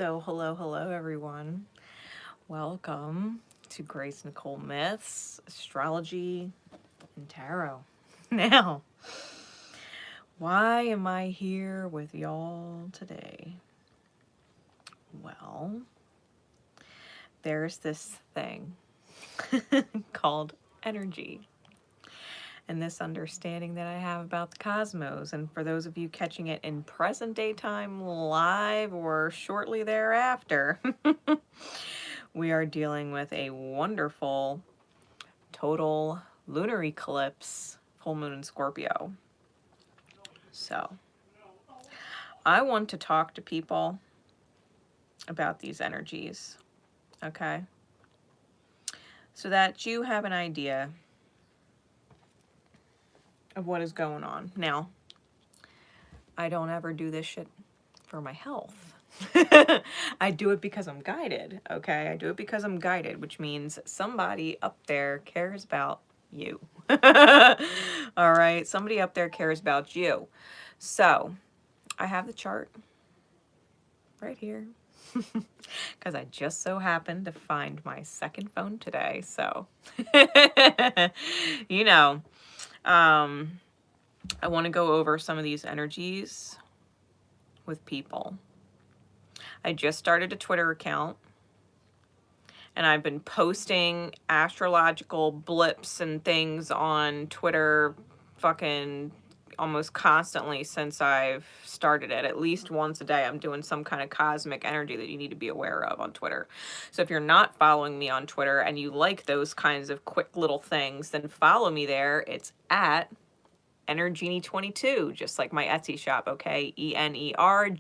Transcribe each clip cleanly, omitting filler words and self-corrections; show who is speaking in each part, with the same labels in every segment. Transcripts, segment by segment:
Speaker 1: Hello everyone. Welcome to Nicole Myths, Astrology, and Tarot. Now, why am I here with y'all today? Well, there's this thing called energy, and this understanding that I have about the cosmos. And for those of you catching it in present day time live or shortly thereafter, we are dealing with a wonderful total lunar eclipse, full moon in Scorpio. So I want to talk to people about these energies, okay? So that you have an idea of what is going on. Now, I don't ever do this shit for my health. I do it because I'm guided, okay? I do it because I'm guided, which means somebody up there cares about you. All right? Somebody up there cares about you. So, I have the chart right here because I just so happened to find my second phone today. So, you know, I want to go over some of these energies with people. I just started a Twitter account, and I've been posting astrological blips and things on Twitter fucking almost constantly since I've started it. At least once a day, I'm doing some kind of cosmic energy that you need to be aware of on Twitter. So if you're not following me on Twitter and you like those kinds of quick little things, then follow me there. It's at Energenie22, just like my Etsy shop, okay? ENERGENIE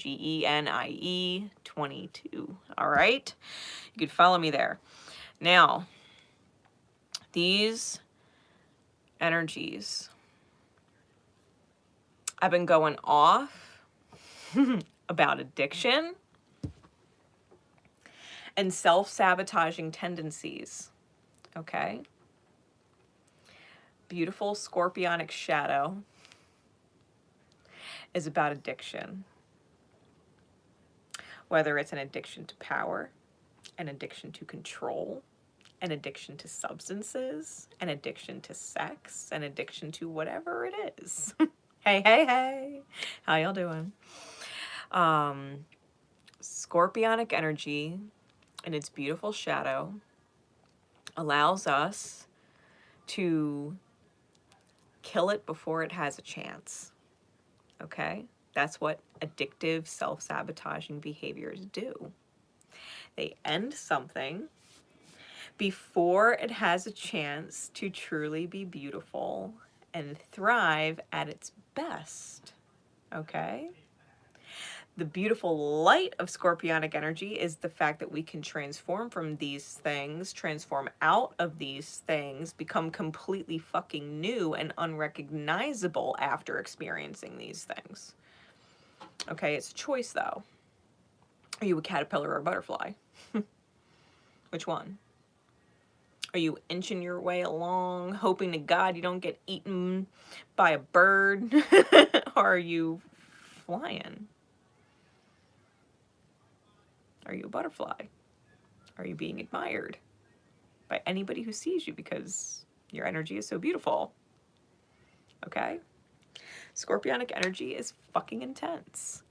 Speaker 1: 22. All right? You could follow me there. Now, these energies, I've been going off about addiction and self-sabotaging tendencies, okay? Beautiful scorpionic shadow is about addiction. Whether it's an addiction to power, an addiction to control, an addiction to substances, an addiction to sex, an addiction to whatever it is. Hey. How y'all doing? Scorpionic energy and its beautiful shadow allows us to kill it before it has a chance. Okay? That's what addictive, self-sabotaging behaviors do. They end something before it has a chance to truly be beautiful and thrive at its best. Okay? The beautiful light of scorpionic energy is the fact that we can transform from these things, transform out of these things, become completely fucking new and unrecognizable after experiencing these things. Okay, it's a choice though. Are you a caterpillar or a butterfly? Which one? Are you inching your way along, hoping to God you don't get eaten by a bird? Or are you flying? Are you a butterfly? Are you being admired by anybody who sees you because your energy is so beautiful? Okay? Scorpionic energy is fucking intense.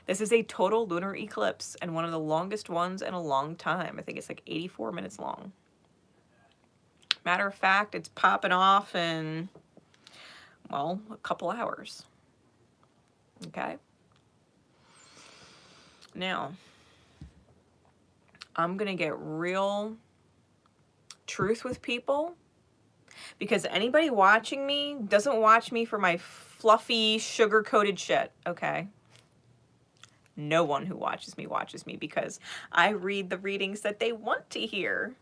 Speaker 1: This is a total lunar eclipse and one of the longest ones in a long time. I think it's like 84 minutes long. Matter of fact, it's popping off in, well, a couple hours. Okay? Now, I'm going to get real truth with people because anybody watching me doesn't watch me for my fluffy, sugar-coated shit, okay? No one who watches me because I read the readings that they want to hear.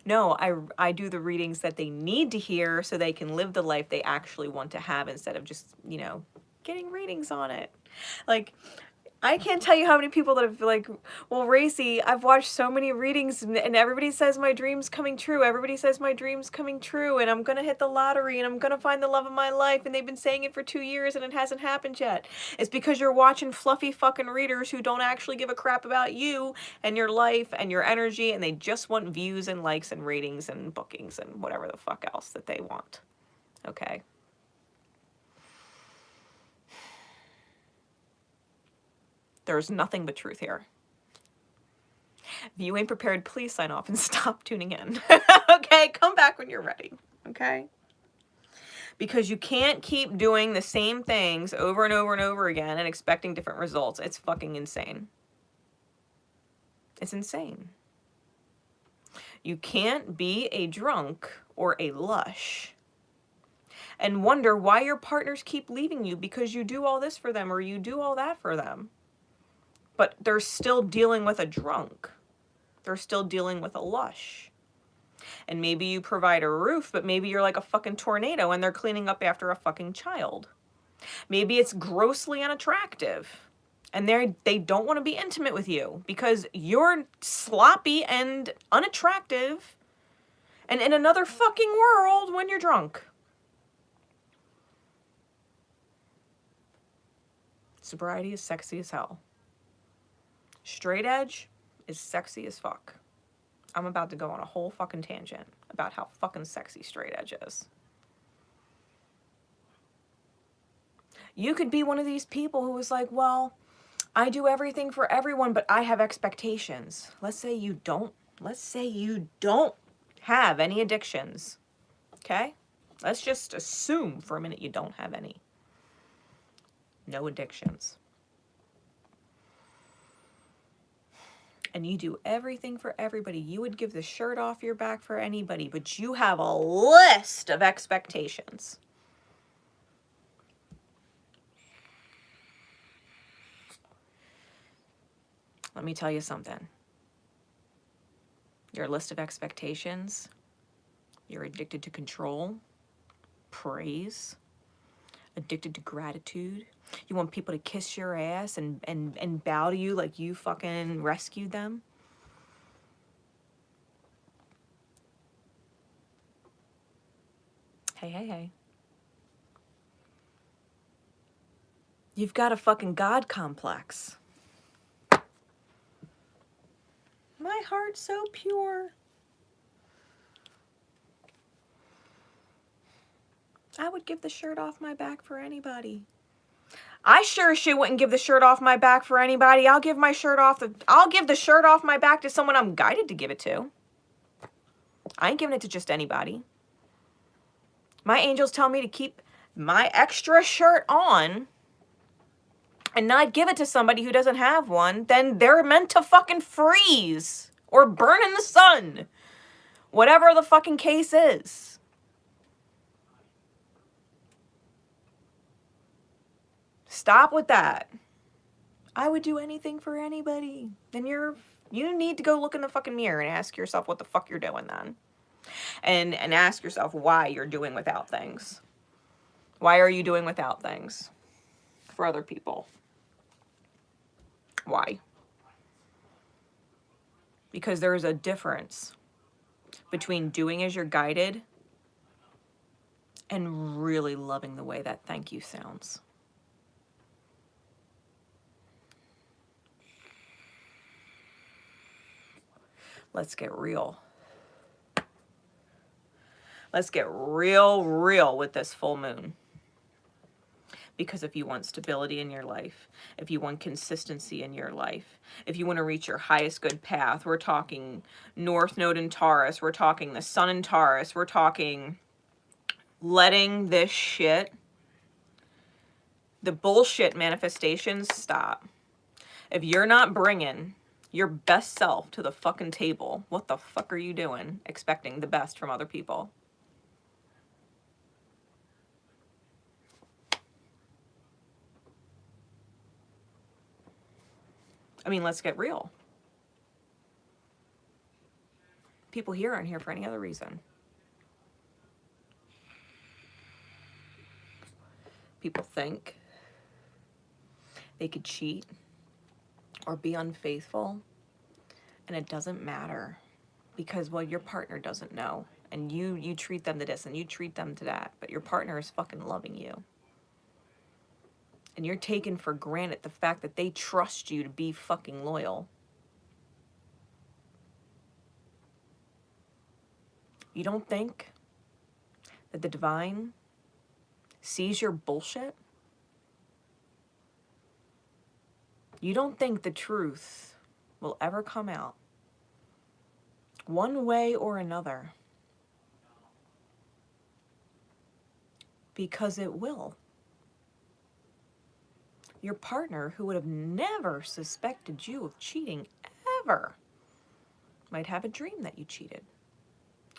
Speaker 1: No, I do the readings that they need to hear so they can live the life they actually want to have instead of just, getting readings on it. Like, I can't tell you how many people that have like, well, Racey, I've watched so many readings and everybody says my dream's coming true. Everybody says my dream's coming true and I'm going to hit the lottery and I'm going to find the love of my life. And they've been saying it for 2 years and it hasn't happened yet. It's because you're watching fluffy fucking readers who don't actually give a crap about you and your life and your energy. And they just want views and likes and ratings and bookings and whatever the fuck else that they want. Okay. There's nothing but truth here. If you ain't prepared, please sign off and stop tuning in. Okay? Come back when you're ready. Okay? Because you can't keep doing the same things over and over and over again and expecting different results. It's fucking insane. It's insane. You can't be a drunk or a lush and wonder why your partners keep leaving you because you do all this for them or you do all that for them. But they're still dealing with a drunk. They're still dealing with a lush. And maybe you provide a roof, but maybe you're like a fucking tornado and they're cleaning up after a fucking child. Maybe it's grossly unattractive and they don't want to be intimate with you because you're sloppy and unattractive and in another fucking world when you're drunk. Sobriety is sexy as hell. Straight edge is sexy as fuck. I'm about to go on a whole fucking tangent about how fucking sexy straight edge is. You could be one of these people who is like, well, I do everything for everyone, but I have expectations. Let's say you don't have any addictions. Okay? Let's just assume for a minute you don't have any. No addictions. And you do everything for everybody. You would give the shirt off your back for anybody, but you have a list of expectations. Let me tell you something. Your list of expectations, you're addicted to control, praise, addicted to gratitude. You want people to kiss your ass and bow to you like you fucking rescued them. Hey. You've got a fucking God complex. My heart's so pure. I would give the shirt off my back for anybody. I sure as shit wouldn't give the shirt off my back for anybody. I'll give the shirt off my back to someone I'm guided to give it to. I ain't giving it to just anybody. My angels tell me to keep my extra shirt on and not give it to somebody who doesn't have one, then they're meant to fucking freeze or burn in the sun. Whatever the fucking case is. Stop with that. I would do anything for anybody. Then you need to go look in the fucking mirror and ask yourself what the fuck you're doing then. And ask yourself why you're doing without things. Why are you doing without things for other people? Why? Because there is a difference between doing as you're guided and really loving the way that thank you sounds. Let's get real. Let's get real with this full moon. Because if you want stability in your life, if you want consistency in your life, if you want to reach your highest good path, we're talking North Node in Taurus, we're talking the Sun in Taurus, we're talking letting this shit, the bullshit manifestations stop. If you're not bringing your best self to the fucking table, what the fuck are you doing expecting the best from other people? I mean, let's get real. People here aren't here for any other reason. People think they could cheat or be unfaithful, and it doesn't matter because, well, your partner doesn't know, and you treat them to this and you treat them to that, but your partner is fucking loving you. And you're taking for granted the fact that they trust you to be fucking loyal. You don't think that the divine sees your bullshit? You don't think the truth will ever come out one way or another? Because it will. Your partner, who would have never suspected you of cheating ever, might have a dream that you cheated.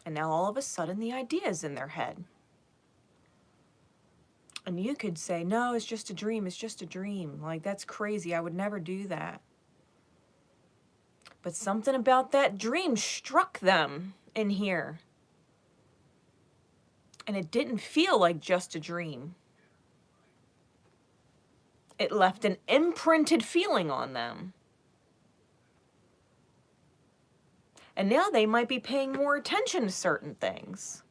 Speaker 1: And now all of a sudden the idea is in their head. And you could say, no, it's just a dream. It's just a dream. Like, that's crazy. I would never do that. But something about that dream struck them in here. And it didn't feel like just a dream. It left an imprinted feeling on them. And now they might be paying more attention to certain things.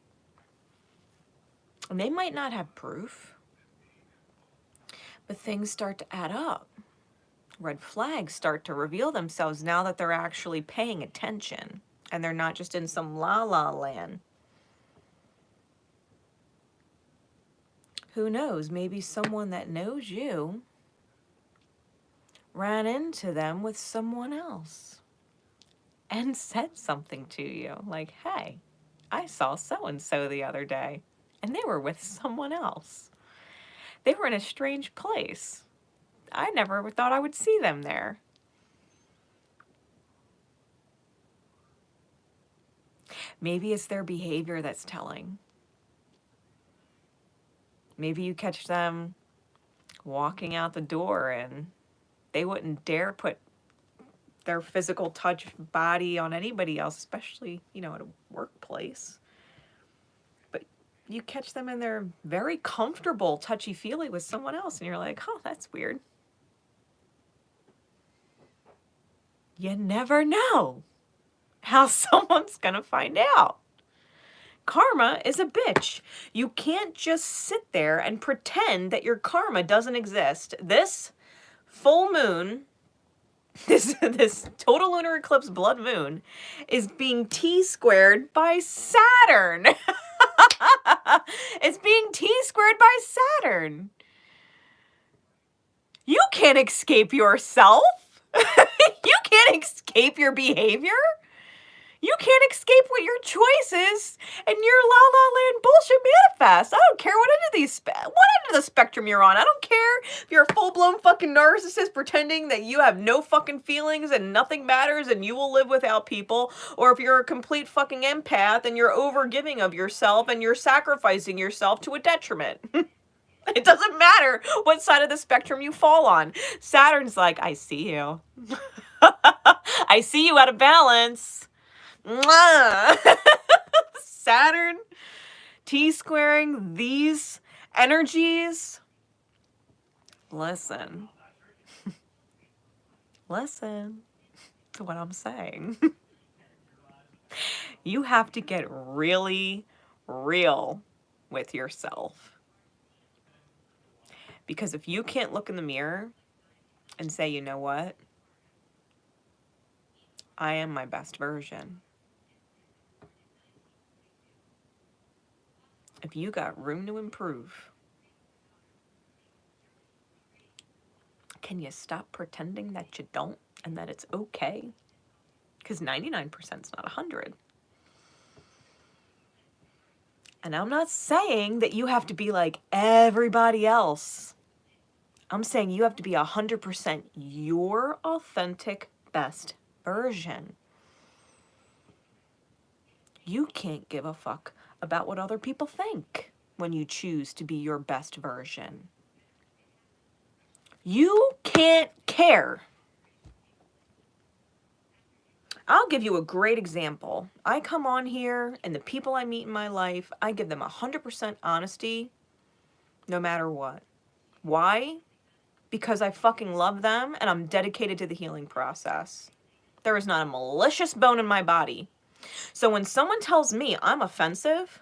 Speaker 1: And they might not have proof. But things start to add up. Red flags start to reveal themselves now that they're actually paying attention. And they're not just in some la-la land. Who knows? Maybe someone that knows you ran into them with someone else and said something to you like, hey, I saw so-and-so the other day and they were with someone else. They were in a strange place. I never thought I would see them there. Maybe it's their behavior that's telling. Maybe you catch them walking out the door and they wouldn't dare put their physical touch body on anybody else, especially, at a workplace. But you catch them in their very comfortable touchy-feely with someone else and you're like, oh, that's weird. You never know how someone's gonna find out. Karma is a bitch. You can't just sit there and pretend that your karma doesn't exist. This full moon, this total lunar eclipse blood moon, is being T-squared by Saturn. It's being T-squared by Saturn. You can't escape yourself. You can't escape your behavior. You can't escape what your choice is and your la-la land bullshit manifest. I don't care what end of the spectrum you're on. I don't care if you're a full-blown fucking narcissist pretending that you have no fucking feelings and nothing matters and you will live without people, or if you're a complete fucking empath and you're overgiving of yourself and you're sacrificing yourself to a detriment. It doesn't matter what side of the spectrum you fall on. Saturn's like, I see you. I see you out of balance. Saturn T-squaring these energies. Listen to what I'm saying. You have to get really real with yourself. Because if you can't look in the mirror and say, you know what? I am my best version. If you got room to improve, can you stop pretending that you don't and that it's okay? Because 99% is not 100. And I'm not saying that you have to be like everybody else. I'm saying you have to be 100% your authentic best version. You can't give a fuck about what other people think when you choose to be your best version. You can't care. I'll give you a great example. I come on here and the people I meet in my life, I give them 100% honesty no matter what. Why? because I fucking love them and I'm dedicated to the healing process. There is not a malicious bone in my body. So when someone tells me I'm offensive,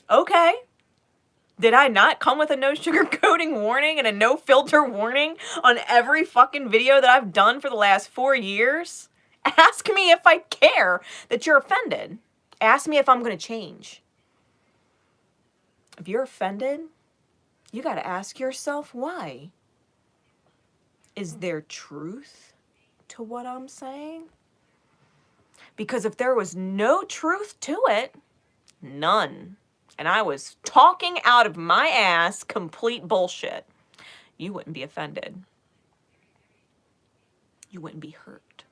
Speaker 1: okay. Did I not come with a no sugarcoating warning and a no filter warning on every fucking video that I've done for the last 4 years? Ask me if I care that you're offended. Ask me if I'm going to change. If you're offended, you got to ask yourself why. Is there truth to what I'm saying? Because if there was no truth to it, none, and I was talking out of my ass complete bullshit, you wouldn't be offended. You wouldn't be hurt.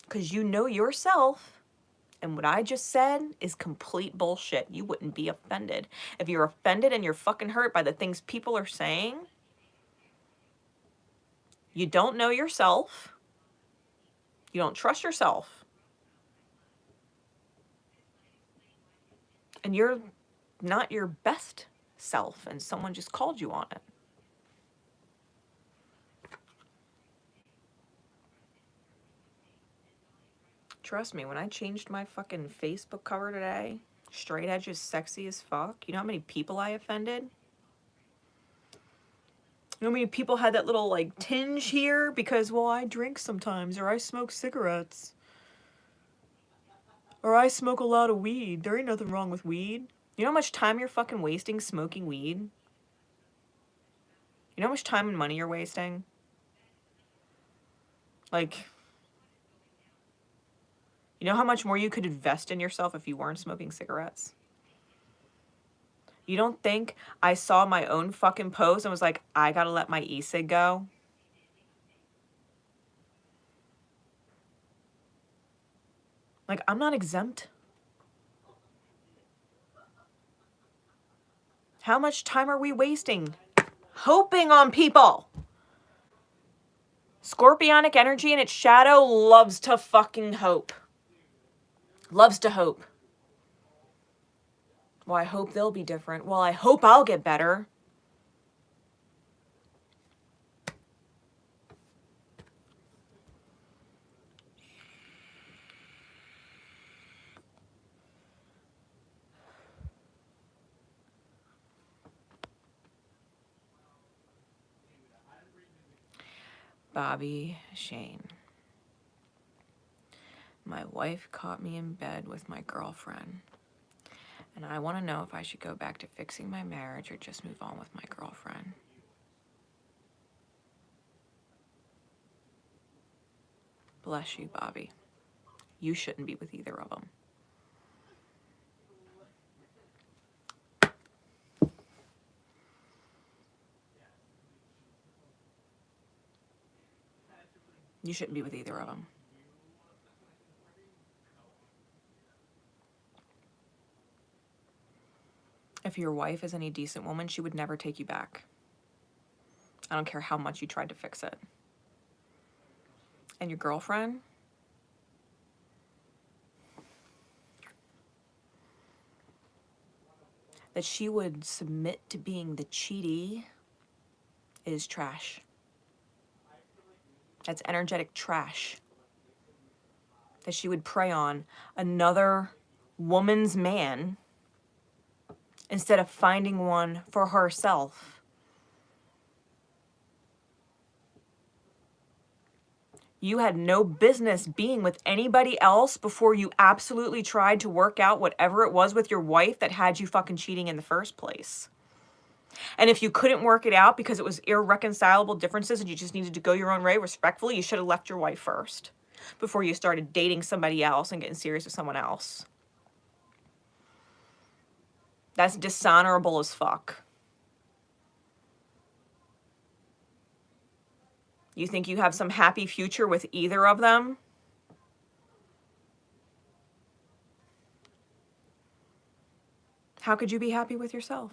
Speaker 1: Because you know yourself, and what I just said is complete bullshit. You wouldn't be offended. If you're offended and you're fucking hurt by the things people are saying, you don't know yourself. You don't trust yourself. And you're not your best self, and someone just called you on it. Trust me, when I changed my fucking Facebook cover today, straight edge is sexy as fuck, you know how many people I offended? You know how many people had that little like tinge here because, well, I drink sometimes, or I smoke cigarettes, or I smoke a lot of weed. There ain't nothing wrong with weed. You know how much time you're fucking wasting smoking weed? You know how much time and money you're wasting? Like, you know how much more you could invest in yourself if you weren't smoking cigarettes? You don't think I saw my own fucking post and was like, I gotta let my e-cig go? Like, I'm not exempt. How much time are we wasting hoping on people? Scorpionic energy in its shadow loves to fucking hope. Loves to hope. Well, I hope they'll be different. Well, I hope I'll get better. Bobby Shane. My wife caught me in bed with my girlfriend, and I want to know if I should go back to fixing my marriage or just move on with my girlfriend. Bless you, Bobby. You shouldn't be with either of them. You shouldn't be with either of them. If your wife is any decent woman, she would never take you back. I don't care how much you tried to fix it. And your girlfriend? That she would submit to being the cheaty is trash. That's energetic trash. That she would prey on another woman's man instead of finding one for herself. You had no business being with anybody else before you absolutely tried to work out whatever it was with your wife that had you fucking cheating in the first place. And if you couldn't work it out because it was irreconcilable differences and you just needed to go your own way respectfully, you should have left your wife first before you started dating somebody else and getting serious with someone else. That's dishonorable as fuck. You think you have some happy future with either of them? How could you be happy with yourself?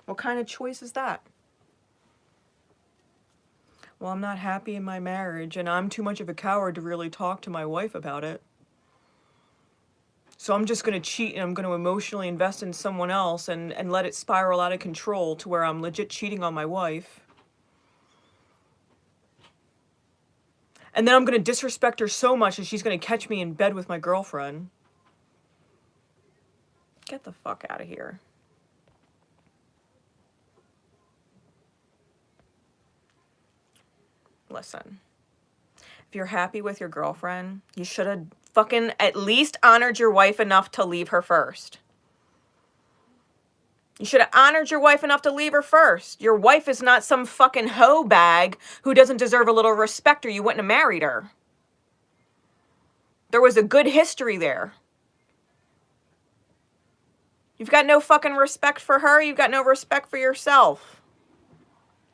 Speaker 1: What kind of choice is that? Well, I'm not happy in my marriage, and I'm too much of a coward to really talk to my wife about it. So I'm just going to cheat and I'm going to emotionally invest in someone else and let it spiral out of control to where I'm legit cheating on my wife. And then I'm going to disrespect her so much that she's going to catch me in bed with my girlfriend. Get the fuck out of here. Listen. If you're happy with your girlfriend, you should have fucking at least honored your wife enough to leave her first. You should have honored your wife enough to leave her first. Your wife is not some fucking hoe bag who doesn't deserve a little respect or you wouldn't have married her. There was a good history there. You've got no fucking respect for her. You've got no respect for yourself.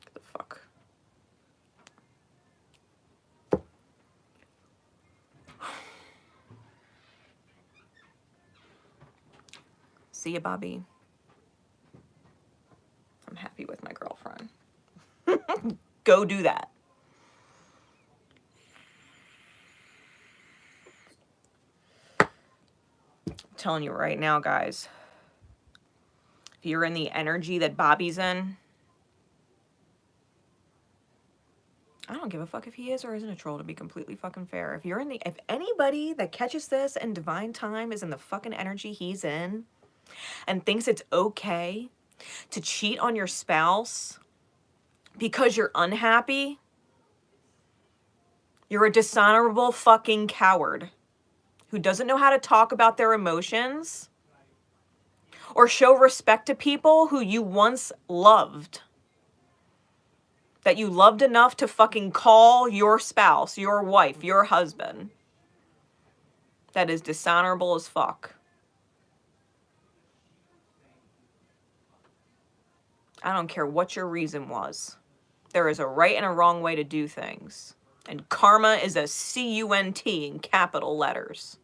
Speaker 1: What the fuck? See ya, Bobby. I'm happy with my girlfriend. Go do that. I'm telling you right now, guys. If you're in the energy that Bobby's in, I don't give a fuck if he is or isn't a troll, to be completely fucking fair. If anybody that catches this in divine time is in the fucking energy he's in and thinks it's okay to cheat on your spouse because you're unhappy, you're a dishonorable fucking coward who doesn't know how to talk about their emotions or show respect to people who you once loved. That you loved enough to fucking call your spouse, your wife, your husband. That is dishonorable as fuck. I don't care what your reason was. There is a right and a wrong way to do things. And karma is a C-U-N-T in capital letters.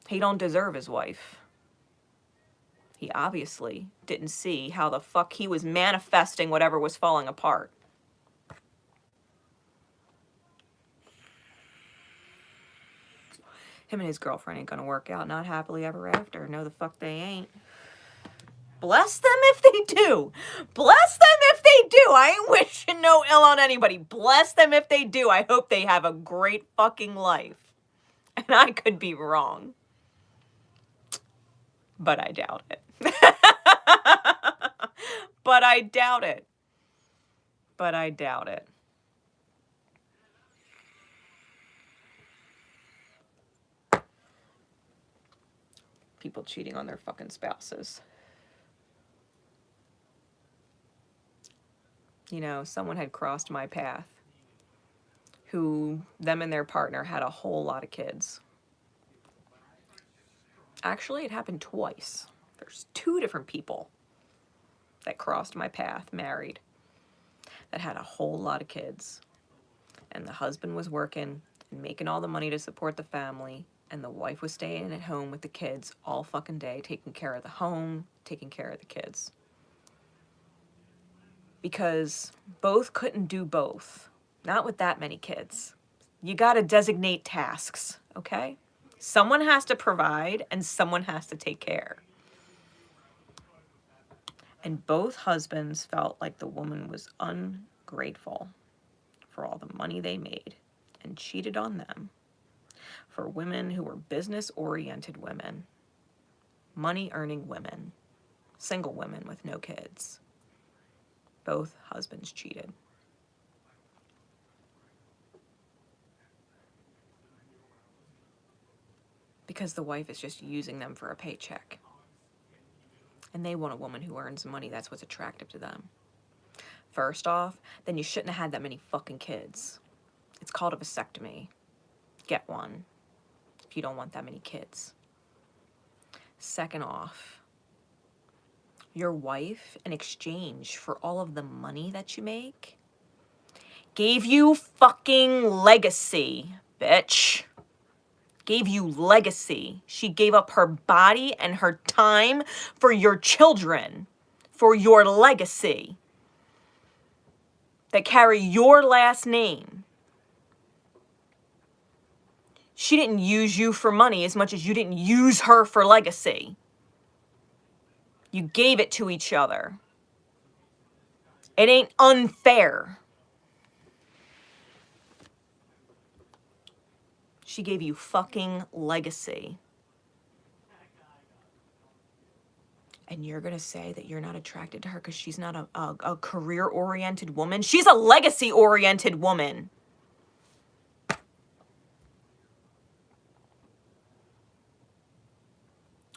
Speaker 1: He don't deserve his wife. He obviously didn't see how the fuck he was manifesting whatever was falling apart. Him and his girlfriend ain't gonna work out, not happily ever after. No, the fuck they ain't. Bless them if they do. Bless them if they do. I ain't wishing no ill on anybody. Bless them if they do. I hope they have a great fucking life. And I could be wrong. But I doubt it. But I doubt it. But I doubt it. People cheating on their fucking spouses. You know, someone had crossed my path who, them and their partner had a whole lot of kids. Actually, it happened twice. There's 2 different people that crossed my path, married, that had a whole lot of kids. And the husband was working and making all the money to support the family, and the wife was staying at home with the kids all fucking day, taking care of the home, taking care of the kids. Because both couldn't do both. Not with that many kids. You gotta designate tasks, okay? Someone has to provide and someone has to take care. And both husbands felt like the woman was ungrateful for all the money they made and cheated on them. For women who were business-oriented women, money-earning women, single women with no kids. Both husbands cheated. Because the wife is just using them for a paycheck. And they want a woman who earns money. That's what's attractive to them. First off, then you shouldn't have had that many fucking kids. It's called a vasectomy. Get one if you don't want that many kids. Second off, your wife, in exchange for all of the money that you make, gave you fucking legacy, bitch. Gave you legacy. She gave up her body and her time for your children, for your legacy that carry your last name. She didn't use you for money as much as you didn't use her for legacy. You gave it to each other. It ain't unfair. She gave you fucking legacy. And you're going to say that you're not attracted to her because she's not a career-oriented woman? She's a legacy-oriented woman.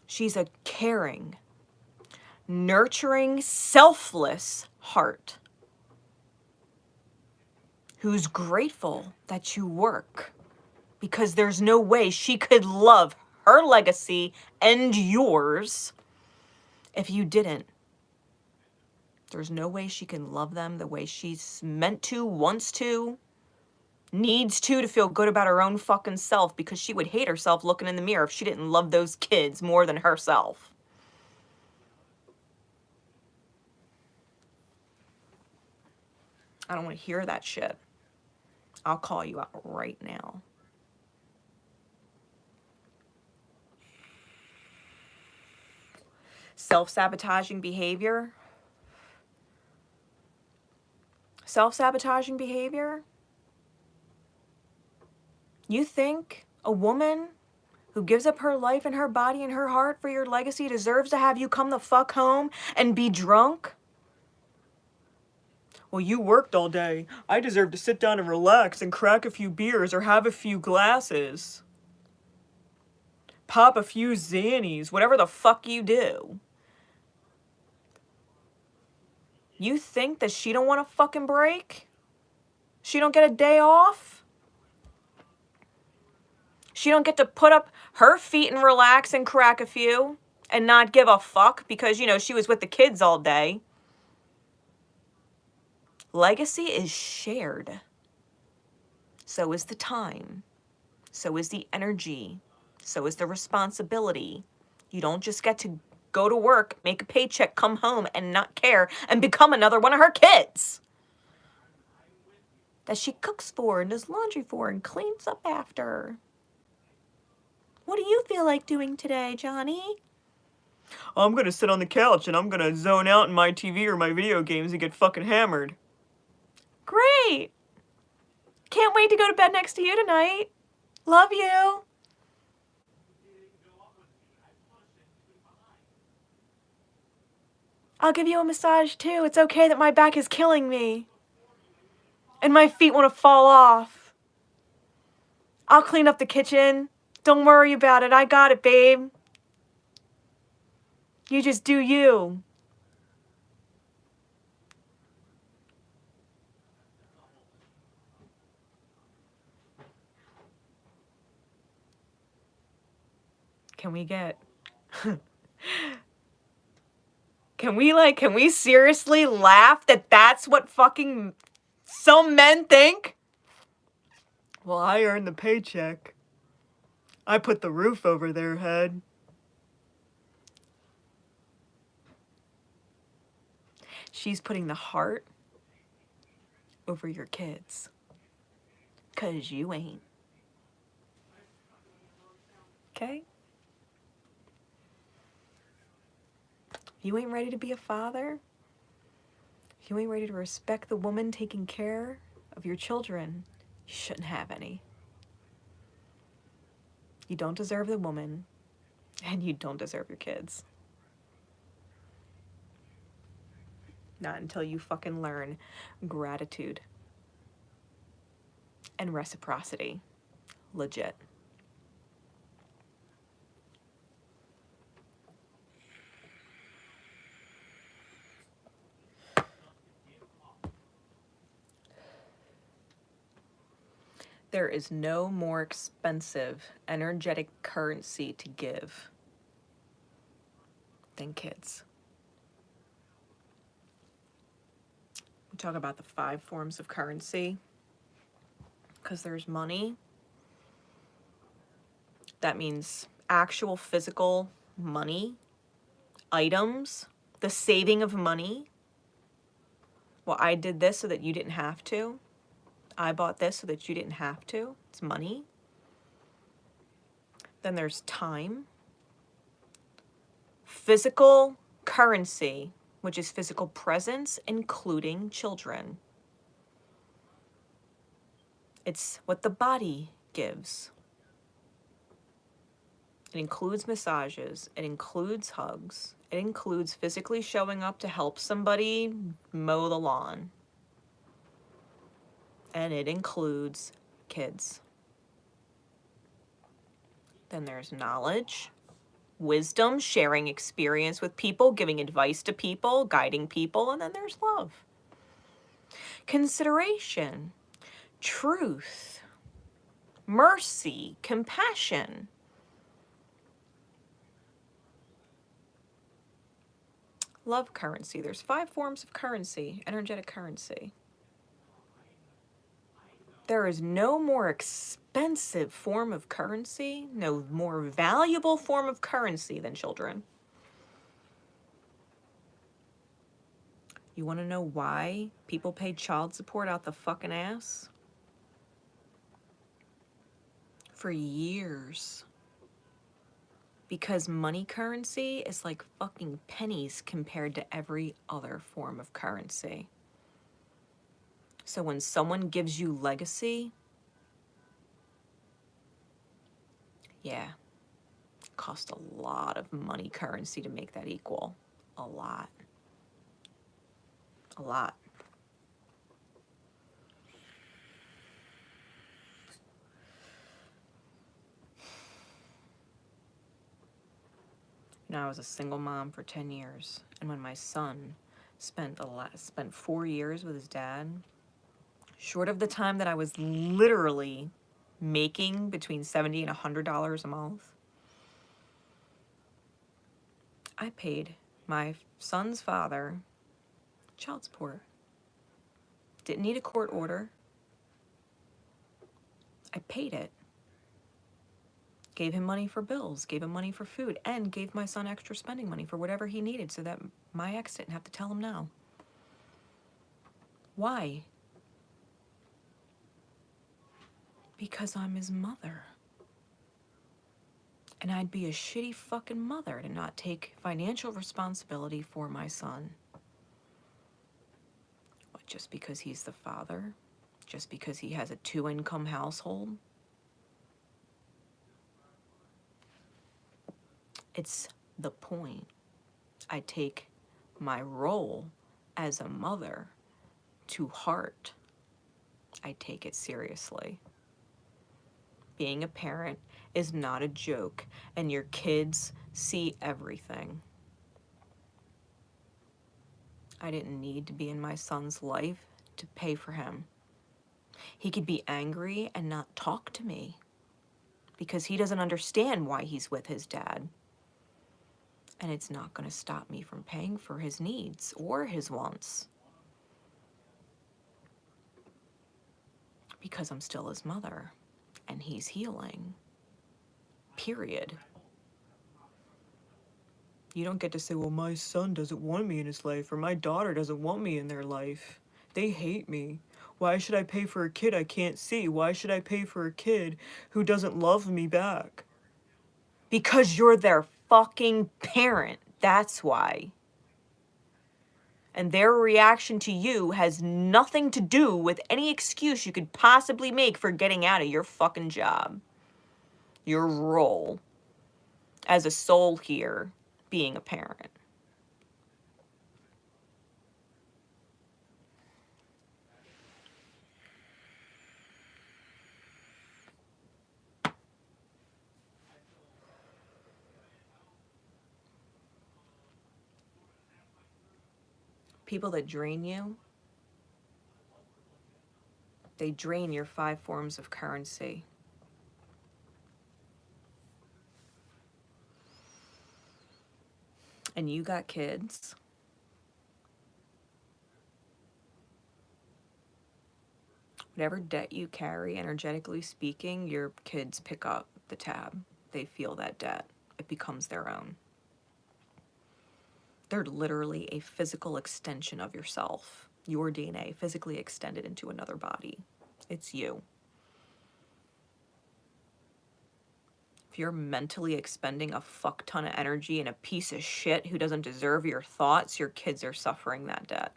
Speaker 1: She's a caring, nurturing, selfless heart who's grateful that you work, because there's no way she could love her legacy and yours if you didn't. There's no way she can love them the way she's meant to, wants to, needs to feel good about her own fucking self, because she would hate herself looking in the mirror if she didn't love those kids more than herself. I don't want to hear that shit. I'll call you out right now. Self-sabotaging behavior. Self-sabotaging behavior? You think a woman who gives up her life and her body and her heart for your legacy deserves to have you come the fuck home and be drunk? Well, you worked all day. I deserve to sit down and relax and crack a few beers or have a few glasses. Pop a few Xannies, whatever the fuck you do. You think that she don't want a fucking break? She don't get a day off? She don't get to put up her feet and relax and crack a few and not give a fuck because, you know, she was with the kids all day? Legacy is shared. So is the time. So is the energy. So is the responsibility. You don't just get to go to work, make a paycheck, come home, and not care, and become another one of her kids that she cooks for and does laundry for and cleans up after. What do you feel like doing today, Johnny? I'm gonna sit on the couch and I'm gonna zone out in my TV or my video games and get fucking hammered. Great! Can't wait to go to bed next to you tonight. Love you. I'll give you a massage too. It's okay that my back is killing me. And my feet want to fall off. I'll clean up the kitchen. Don't worry about it. I got it, babe. You just do you. Can we get... Can we seriously laugh that that's what fucking some men think? Well, I earned the paycheck. I put the roof over their head. She's putting the heart over your kids. 'Cause you ain't. Okay? You ain't ready to be a father? You ain't ready to respect the woman taking care of your children? You shouldn't have any. You don't deserve the woman, and you don't deserve your kids. Not until you fucking learn gratitude and reciprocity. Legit. There is no more expensive, energetic currency to give than kids. We talk about the 5 forms of currency because there's money. That means actual physical money, items, the saving of money. Well, I did this so that you didn't have to. I bought this so that you didn't have to. It's money. Then there's time. Physical currency, which is physical presence, including children. It's what the body gives. It includes massages. It includes hugs. It includes physically showing up to help somebody mow the lawn. And it includes kids. Then there's knowledge, wisdom, sharing experience with people, giving advice to people, guiding people, and then there's love. Consideration, truth, mercy, compassion. Love currency. There's 5 forms of currency, energetic currency. There is no more expensive form of currency, no more valuable form of currency than children. You want to know why people pay child support out the fucking ass? For years. Because money currency is like fucking pennies compared to every other form of currency. So when someone gives you legacy, yeah, it costs a lot of money currency to make that equal. A lot. A lot. You know, I was a single mom for 10 years. And when my son spent 4 years with his dad, short of the time that I was literally making between $70 and $100 a month, I paid my son's father child support. Didn't need a court order. I paid it. Gave him money for bills, gave him money for food, and gave my son extra spending money for whatever he needed so that my ex didn't have to tell him no. Why? Because I'm his mother. And I'd be a shitty fucking mother to not take financial responsibility for my son. What, just because he's the father? Just because he has a 2-income household? It's the point. I take my role as a mother to heart. I take it seriously. Being a parent is not a joke, and your kids see everything. I didn't need to be in my son's life to pay for him. He could be angry and not talk to me because he doesn't understand why he's with his dad. And it's not going to stop me from paying for his needs or his wants. Because I'm still his mother and he's healing. Period. You don't get to say, well, my son doesn't want me in his life or my daughter doesn't want me in their life. They hate me. Why should I pay for a kid I can't see? Why should I pay for a kid who doesn't love me back? Because you're their fucking parent. That's why. And their reaction to you has nothing to do with any excuse you could possibly make for getting out of your fucking job. Your role as a soul here, being a parent. People that drain you, they drain your 5 forms of currency. And you got kids. Whatever debt you carry, energetically speaking, your kids pick up the tab. They feel that debt. It becomes their own. They're literally a physical extension of yourself. Your DNA physically extended into another body. It's you. If you're mentally expending a fuck ton of energy in a piece of shit who doesn't deserve your thoughts, your kids are suffering that debt.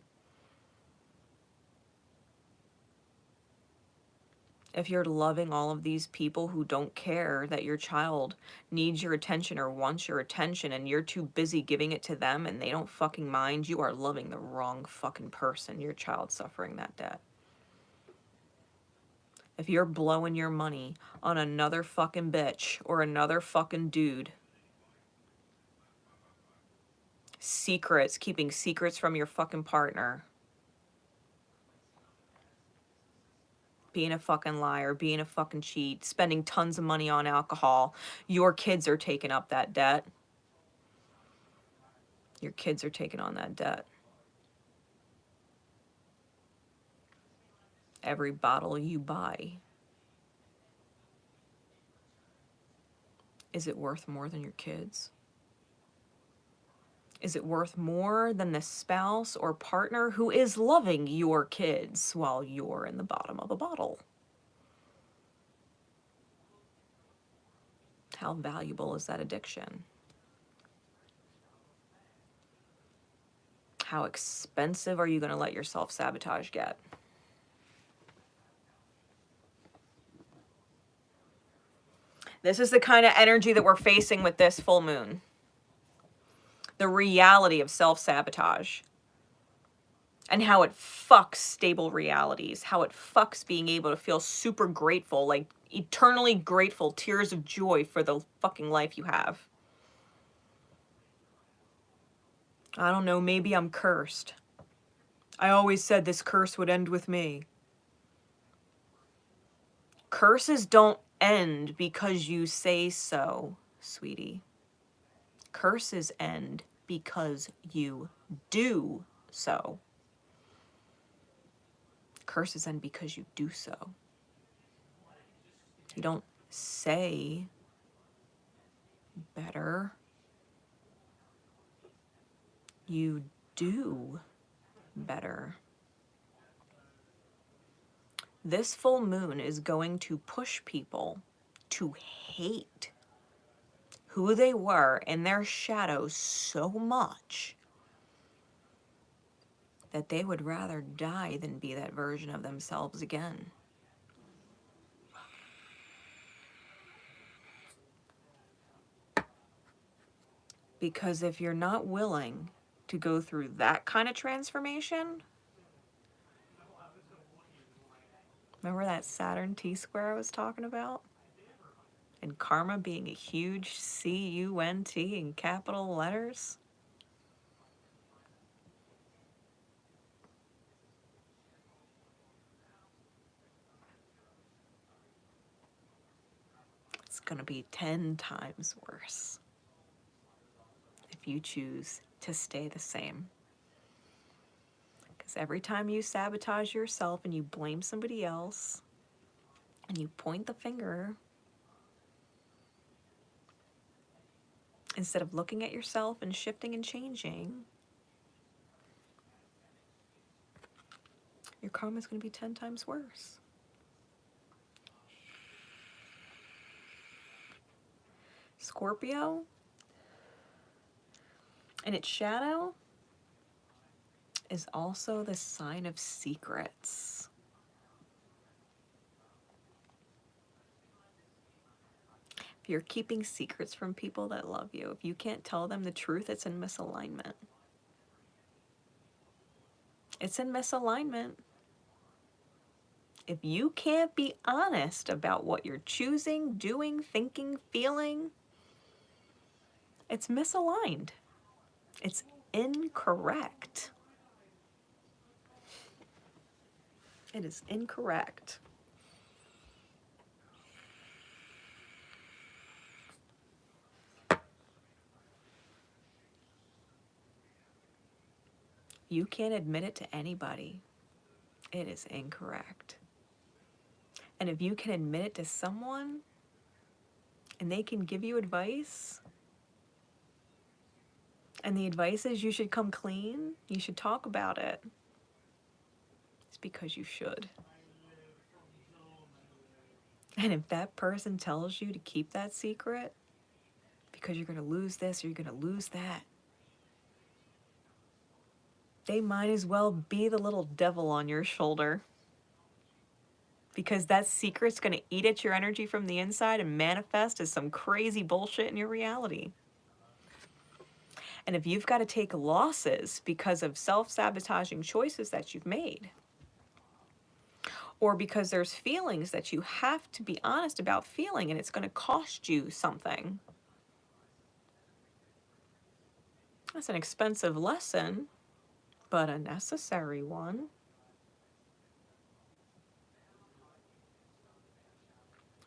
Speaker 1: If you're loving all of these people who don't care that your child needs your attention or wants your attention and you're too busy giving it to them and they don't fucking mind, you are loving the wrong fucking person. Your child's suffering that debt. If you're blowing your money on another fucking bitch or another fucking dude, secrets, keeping secrets from your fucking partner, being a fucking liar, being a fucking cheat, spending tons of money on alcohol, your kids are taking up that debt. Your kids are taking on that debt. Every bottle you buy, is it worth more than your kids? Is it worth more than the spouse or partner who is loving your kids while you're in the bottom of a bottle? How valuable is that addiction? How expensive are you going to let your self-sabotage get? This is the kind of energy that we're facing with this full moon. The reality of self-sabotage. And how it fucks stable realities. How it fucks being able to feel super grateful, like eternally grateful, tears of joy for the fucking life you have. I don't know, maybe I'm cursed. I always said this curse would end with me. Curses don't end because you say so, sweetie. Curses end because you do so. Curses end because you do so. You don't say better. You do better. This full moon is going to push people to hate who they were in their shadow so much that they would rather die than be that version of themselves again. Because if you're not willing to go through that kind of transformation, remember that Saturn T-square I was talking about? And karma being a huge C-U-N-T in capital letters? It's going to be 10 times worse if you choose to stay the same. Because every time you sabotage yourself and you blame somebody else and you point the finger, instead of looking at yourself and shifting and changing, your karma is going to be 10 times worse. Scorpio, and its shadow is also the sign of secrets. If you're keeping secrets from people that love you, if you can't tell them the truth, it's in misalignment. It's in misalignment. If you can't be honest about what you're choosing, doing, thinking, feeling, it's misaligned. It's incorrect. It is incorrect. You can't admit it to anybody. It is incorrect. And if you can admit it to someone and they can give you advice, and the advice is you should come clean, you should talk about it, it's because you should. And if that person tells you to keep that secret because you're going to lose this or you're going to lose that, they might as well be the little devil on your shoulder, because that secret's going to eat at your energy from the inside and manifest as some crazy bullshit in your reality. And if you've got to take losses because of self-sabotaging choices that you've made, or because there's feelings that you have to be honest about feeling and it's going to cost you something, that's an expensive lesson, but a necessary one.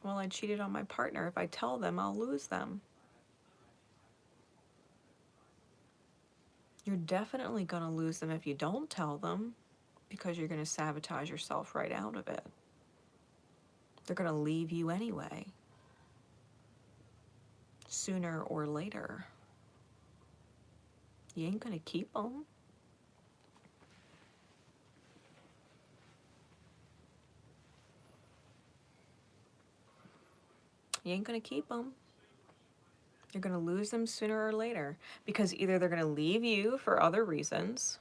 Speaker 1: Well, I cheated on my partner. If I tell them, I'll lose them. You're definitely going to lose them if you don't tell them, because you're going to sabotage yourself right out of it. They're going to leave you anyway, sooner or later. You ain't going to keep them. You ain't going to keep them. You're going to lose them sooner or later, because either they're going to leave you for other reasons,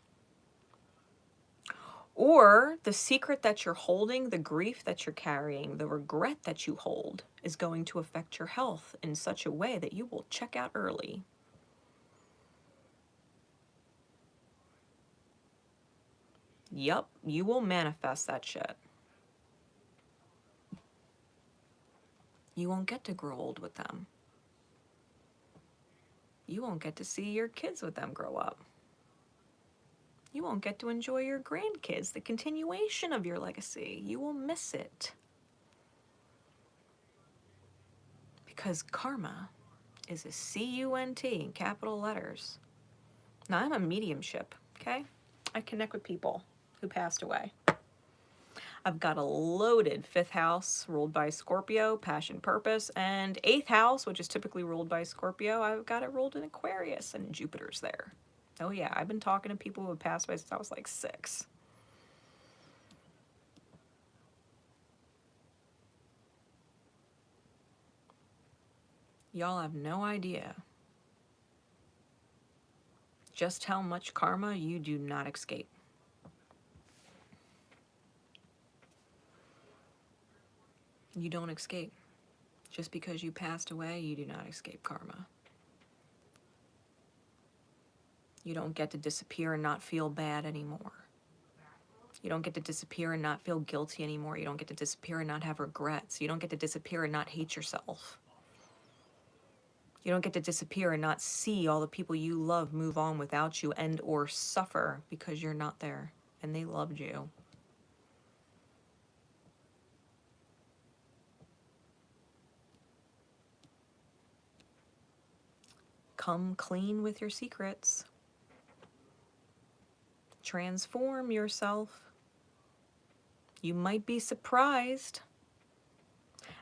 Speaker 1: or the secret that you're holding, the grief that you're carrying, the regret that you hold is going to affect your health in such a way that you will check out early. Yup, you will manifest that shit. You won't get to grow old with them. You won't get to see your kids with them grow up. You won't get to enjoy your grandkids, the continuation of your legacy. You will miss it. Because karma is a C-U-N-T in capital letters. Now, I'm a mediumship, okay? I connect with people who passed away. I've got a loaded 5th house ruled by Scorpio, passion, purpose, and 8th house, which is typically ruled by Scorpio, I've got it ruled in Aquarius, and Jupiter's there. Oh yeah, I've been talking to people who have passed away since I was like 6. Y'all have no idea just how much karma you do not escape. You don't escape. Just because you passed away, you do not escape karma. You don't get to disappear and not feel bad anymore. You don't get to disappear and not feel guilty anymore. You don't get to disappear and not have regrets. You don't get to disappear and not hate yourself. You don't get to disappear and not see all the people you love move on without you and or suffer because you're not there and they loved you. Come clean with your secrets. Transform yourself. You might be surprised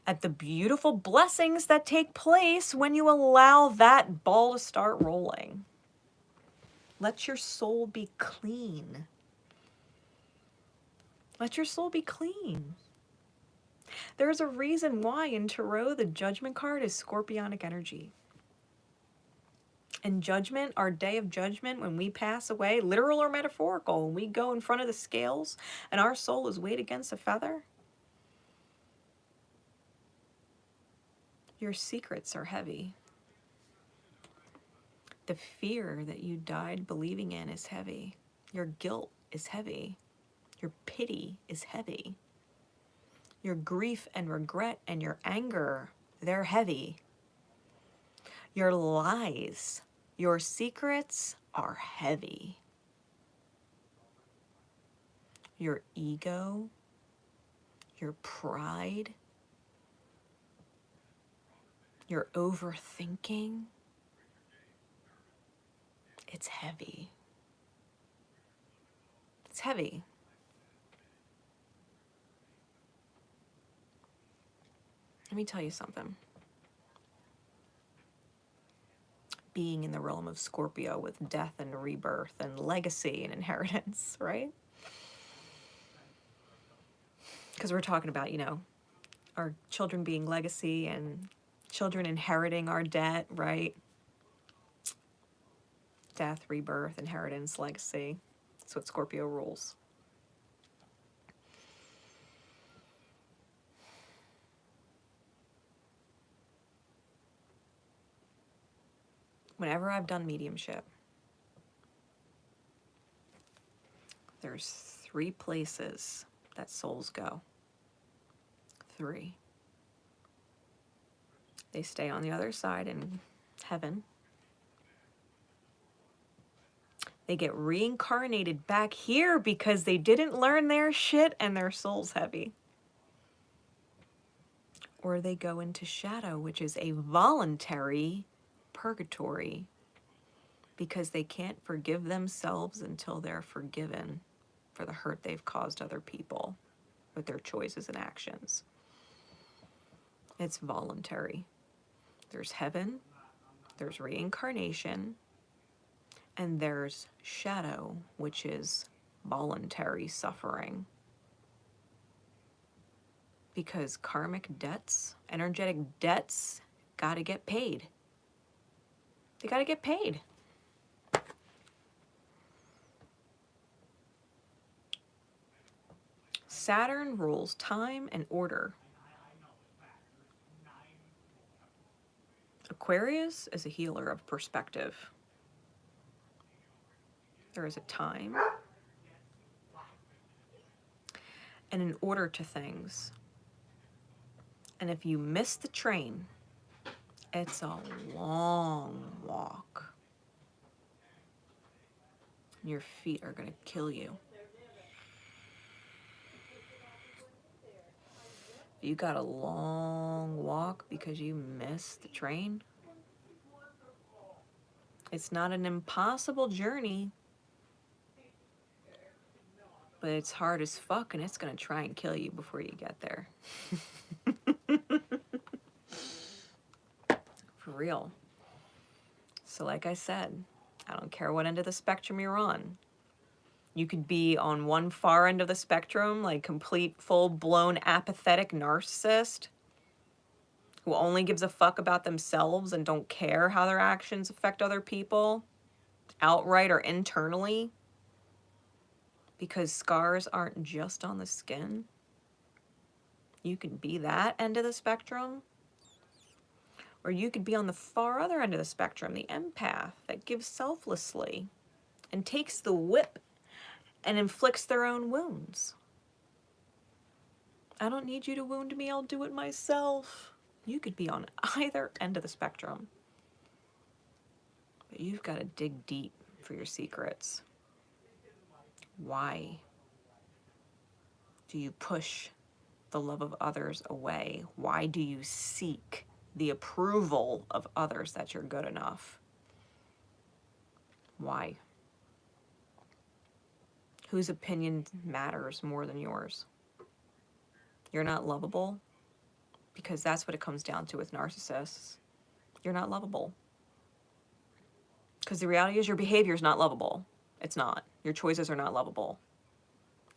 Speaker 1: at the beautiful blessings that take place when you allow that ball to start rolling. Let your soul be clean. Let your soul be clean. There's a reason why in Tarot the Judgment card is Scorpionic energy. And judgment, our day of judgment, when we pass away, literal or metaphorical, when we go in front of the scales and our soul is weighed against a feather, your secrets are heavy. The fear that you died believing in is heavy. Your guilt is heavy. Your pity is heavy. Your grief and regret and your anger, they're heavy. Your lies, your secrets are heavy. Your ego, your pride, your overthinking, it's heavy. It's heavy. Let me tell you something. Being in the realm of Scorpio with death and rebirth and legacy and inheritance, right? Because we're talking about, our children being legacy and children inheriting our debt, right? Death, rebirth, inheritance, legacy. That's what Scorpio rules. Whenever I've done mediumship, there's 3 places that souls go. 3. They stay on the other side in heaven. They get reincarnated back here because they didn't learn their shit and their soul's heavy. Or they go into shadow, which is a voluntary purgatory, because they can't forgive themselves until they're forgiven for the hurt they've caused other people with their choices and actions. It's voluntary. There's heaven, there's reincarnation, and there's shadow, which is voluntary suffering. Because karmic debts, energetic debts, gotta get paid. They gotta get paid. Saturn rules time and order. Aquarius is a healer of perspective. There is a time and an order to things. And if you miss the train, it's a long walk. Your feet are going to kill you. You got a long walk because you missed the train. It's not an impossible journey, but it's hard as fuck, and it's going to try and kill you before you get there. For real. So like I said, I don't care what end of the spectrum you're on. You could be on one far end of the spectrum, like complete, full-blown, apathetic narcissist who only gives a fuck about themselves and don't care how their actions affect other people, outright or internally, because scars aren't just on the skin. You could be that end of the spectrum. Or you could be on the far other end of the spectrum, the empath that gives selflessly and takes the whip and inflicts their own wounds. I don't need you to wound me, I'll do it myself. You could be on either end of the spectrum. But you've got to dig deep for your secrets. Why do you push the love of others away? Why do you seek the approval of others that you're good enough? Why? Whose opinion matters more than yours? You're not lovable, because that's what it comes down to with narcissists. You're not lovable. Because the reality is your behavior is not lovable. It's not. Your choices are not lovable.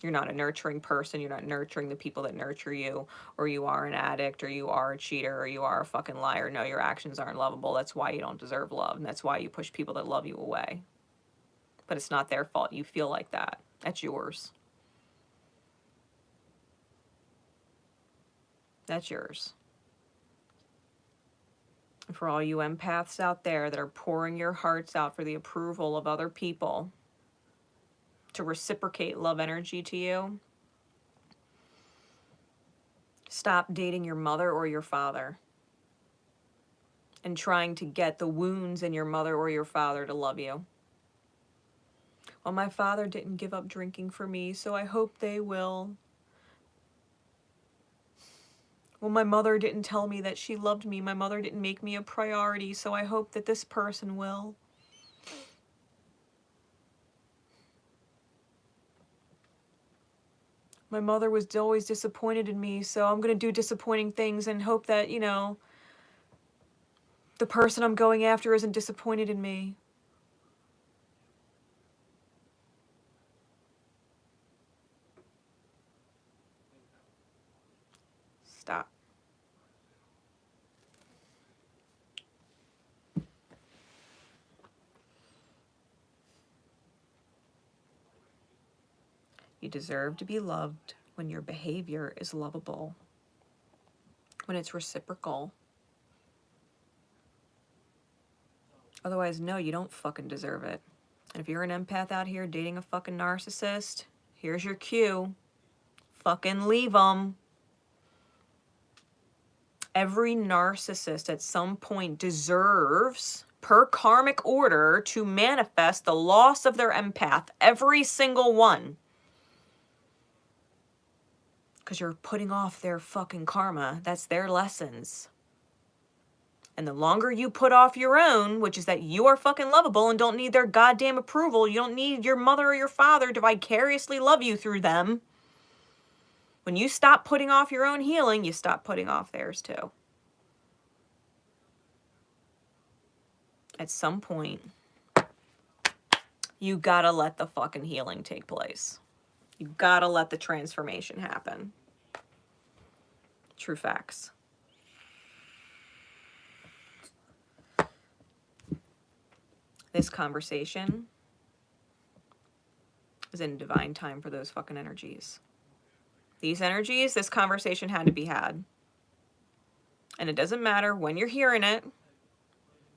Speaker 1: You're not a nurturing person. You're not nurturing the people that nurture you, or you are an addict, or you are a cheater, or you are a fucking liar. No, your actions aren't lovable. That's why you don't deserve love, and that's why you push people that love you away. But it's not their fault. You feel like that. That's yours. That's yours. And for all you empaths out there that are pouring your hearts out for the approval of other people to reciprocate love energy to you, stop dating your mother or your father and trying to get the wounds in your mother or your father to love you. Well, my father didn't give up drinking for me, so I hope they will. Well, my mother didn't tell me that she loved me. My mother didn't make me a priority, so I hope that this person will. My mother was always disappointed in me, so I'm going to do disappointing things and hope that, you know, the person I'm going after isn't disappointed in me. Stop. You deserve to be loved when your behavior is lovable, when it's reciprocal. Otherwise, no, you don't fucking deserve it. And if you're an empath out here dating a fucking narcissist, here's your cue. Fucking leave them. Every narcissist at some point deserves, per karmic order, to manifest the loss of their empath. Every single one. Because you're putting off their fucking karma. That's their lessons. And the longer you put off your own, which is that you are fucking lovable and don't need their goddamn approval, you don't need your mother or your father to vicariously love you through them. When you stop putting off your own healing, you stop putting off theirs too. At some point, you gotta let the fucking healing take place. You gotta let the transformation happen. True facts. This conversation is in divine time for those fucking energies. These energies, this conversation had to be had. And it doesn't matter when you're hearing it,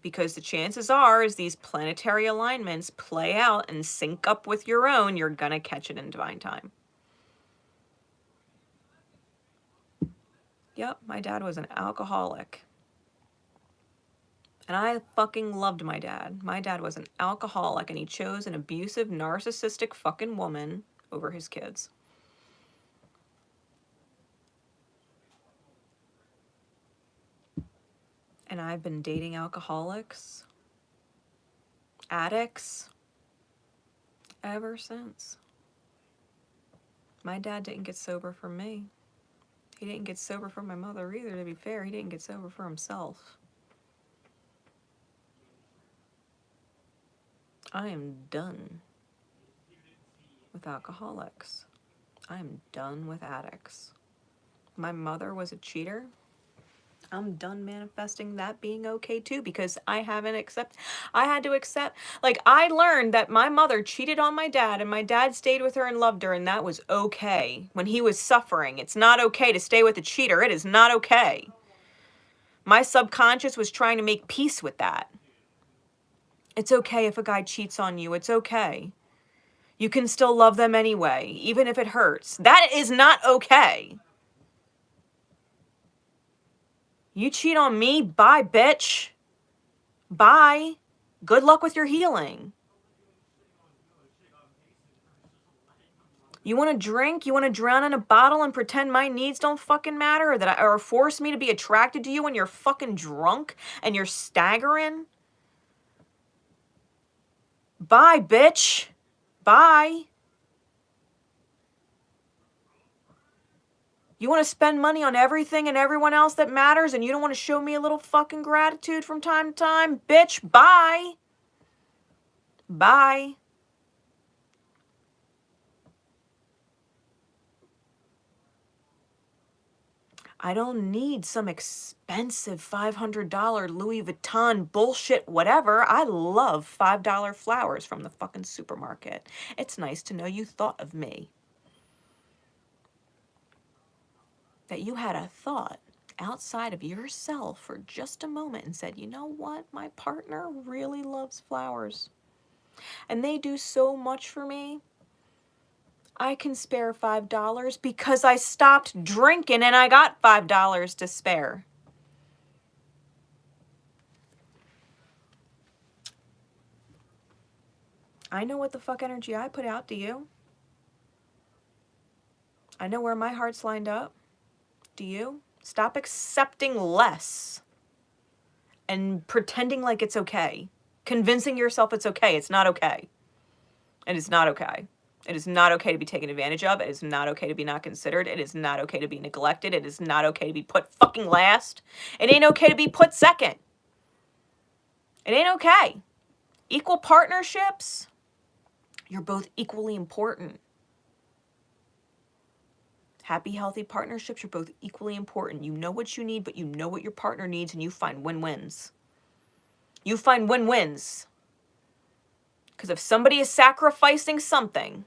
Speaker 1: because the chances are, as these planetary alignments play out and sync up with your own, you're gonna catch it in divine time. Yep, my dad was an alcoholic. And I fucking loved my dad. My dad was an alcoholic and he chose an abusive, narcissistic fucking woman over his kids. And I've been dating alcoholics, addicts, ever since. My dad didn't get sober from me. He didn't get sober from my mother either, to be fair. He didn't get sober for himself. I am done with alcoholics. I am done with addicts. My mother was a cheater. I'm done manifesting that being okay too, because I had to accept, like, I learned that my mother cheated on my dad and my dad stayed with her and loved her, and that was okay when he was suffering. It's not okay to stay with a cheater. It is not okay. My subconscious was trying to make peace with that. It's okay if a guy cheats on you. It's okay. You can still love them anyway, even if it hurts. That is not okay. You cheat on me? Bye, bitch. Bye. Good luck with your healing. You want to drink? You want to drown in a bottle and pretend my needs don't fucking matter? Or force me to be attracted to you when you're fucking drunk and you're staggering? Bye, bitch. Bye. You want to spend money on everything and everyone else that matters, and you don't want to show me a little fucking gratitude from time to time? Bitch, bye. Bye. I don't need some expensive $500 Louis Vuitton bullshit whatever. I love $5 flowers from the fucking supermarket. It's nice to know you thought of me. That you had a thought outside of yourself for just a moment and said, you know what? My partner really loves flowers. And they do so much for me. I can spare $5 because I stopped drinking and I got $5 to spare. I know what the fuck energy I put out to you. I know where my heart's lined up. Do you? Stop accepting less and pretending like it's okay. Convincing yourself it's okay. It's not okay. It is not okay. It is not okay to be taken advantage of. It is not okay to be not considered. It is not okay to be neglected. It is not okay to be put fucking last. It ain't okay to be put second. It ain't okay. Equal partnerships, you're both equally important. Happy, healthy partnerships are both equally important. You know what you need, but you know what your partner needs, and you find win-wins. You find win-wins. Because if somebody is sacrificing something,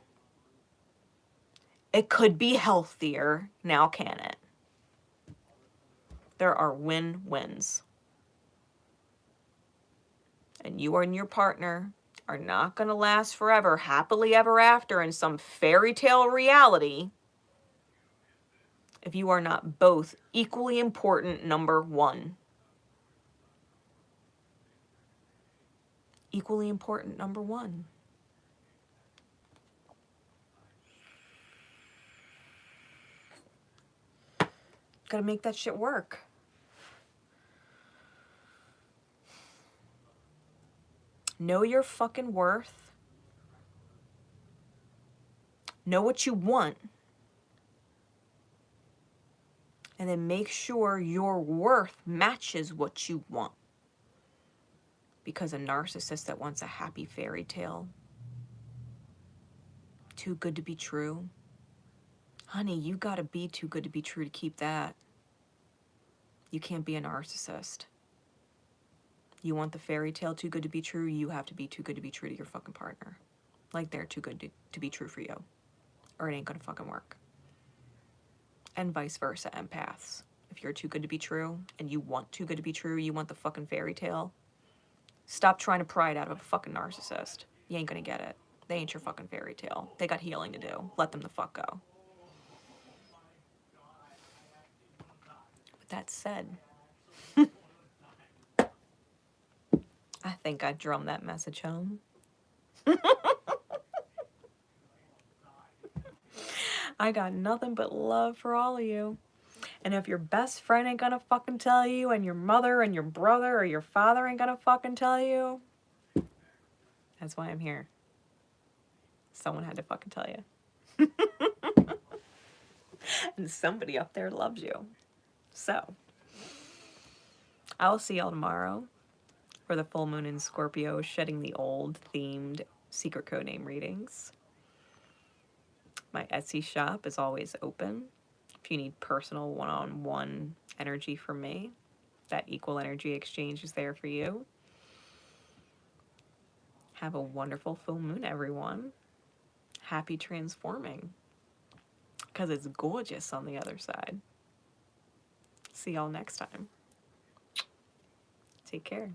Speaker 1: It could be healthier. Now can it? There are win-wins. And you and your partner are not going to last forever, happily ever after in some fairy tale reality if you are not both equally important number one. Equally important number one. Gotta make that shit work. Know your fucking worth. Know what you want. And then make sure your worth matches what you want. Because a narcissist that wants a happy fairy tale, too good to be true, honey, you gotta be too good to be true to keep that. You can't be a narcissist. You want the fairy tale too good to be true, you have to be too good to be true to your fucking partner. Like they're too good to be true for you. Or it ain't gonna fucking work. And vice versa, empaths. If you're too good to be true and you want too good to be true, you want the fucking fairy tale, stop trying to pry it out of a fucking narcissist. You ain't gonna get it. They ain't your fucking fairy tale. They got healing to do. Let them the fuck go. With that said, I think I drummed that message home. I got nothing but love for all of you. And if your best friend ain't gonna fucking tell you, and your mother and your brother or your father ain't gonna fucking tell you, that's why I'm here. Someone had to fucking tell you. And somebody up there loves you. So, I'll see y'all tomorrow for the full moon in Scorpio, shedding the old themed secret codename readings. My Etsy shop is always open. If you need personal one-on-one energy from me, that equal energy exchange is there for you. Have a wonderful full moon, everyone. Happy transforming. Because it's gorgeous on the other side. See y'all next time. Take care.